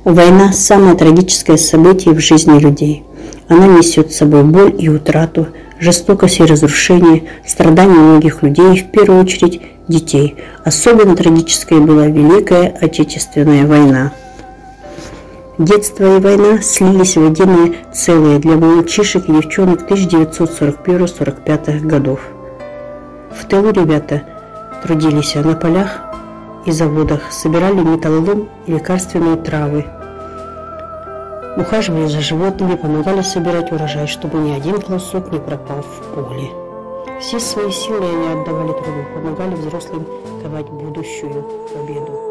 Война – самое трагическое событие в жизни людей. Она несет с собой боль и утрату, жестокость и разрушение, страдания многих людей, в первую очередь детей. Особенно трагической была Великая Отечественная война. Детство и война слились в единое целое для мальчишек и девчонок 1941-1945 годов. В тылу ребята трудились на полях и заводах, собирали металлолом и лекарственные травы, ухаживали за животными, помогали собирать урожай, чтобы ни один колосок не пропал в поле. Все свои силы они отдавали труду, помогали взрослым ковать будущую победу.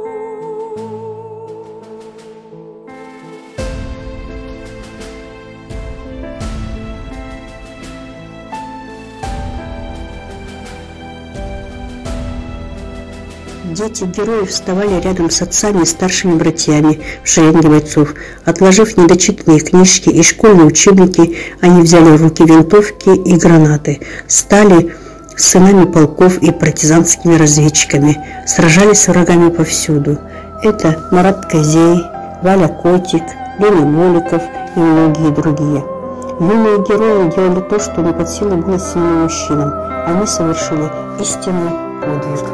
Дети героев вставали рядом с отцами и старшими братьями в шеренге бойцов. Отложив недочитанные книжки и школьные учебники, они взяли в руки винтовки и гранаты, стали сынами полков и партизанскими разведчиками, сражались с врагами повсюду. Это Марат Козей, Валя Котик, Леня Моликов и многие другие. Юные герои делали то, что не под силу было сильным мужчинам. Они совершили истинный подвиг.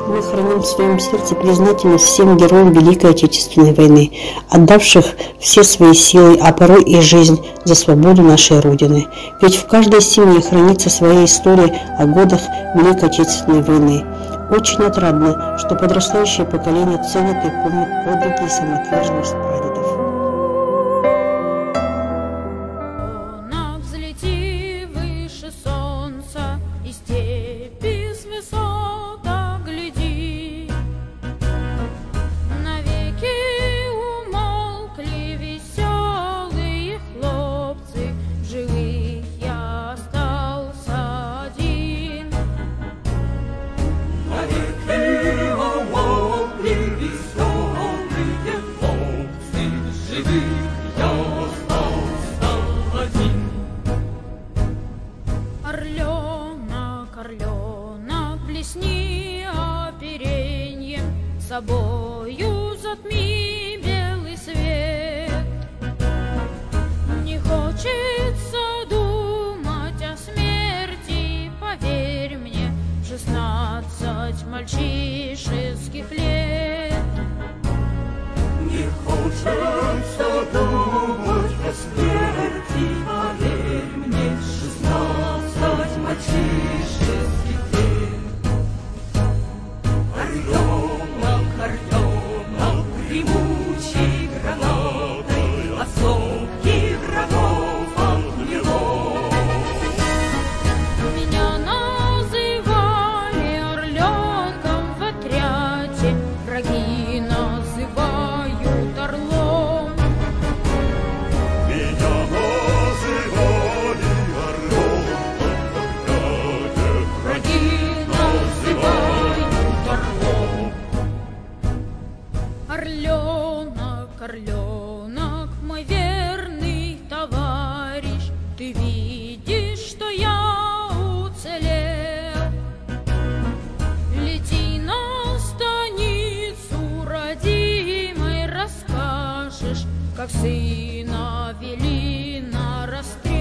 Мы храним в своем сердце признательность всем героям Великой Отечественной войны, отдавших все свои силы, а порой и жизнь за свободу нашей Родины. Ведь в каждой семье хранится своя история о годах Великой Отечественной войны. Очень отрадно, что подрастающее поколение ценит и помнит подвиги и самоотверженность прадедов. Собою затми белый свет. Не хочется думать о смерти, поверь мне, 16 мальчишеских лет. Не хочется думать о смерти, поверь мне, 16 мальчишеских лет. Гремучей гранатой осколки врагов отмело. Меня называли орленком в отряде, враги называют орлом. Меня называли орленком в отряде, Враги называют орлом. Орленок, орленок, мой верный товарищ, ты видишь, что я уцелел. Лети на станицу родимой, расскажешь, как сына вели на расстрел.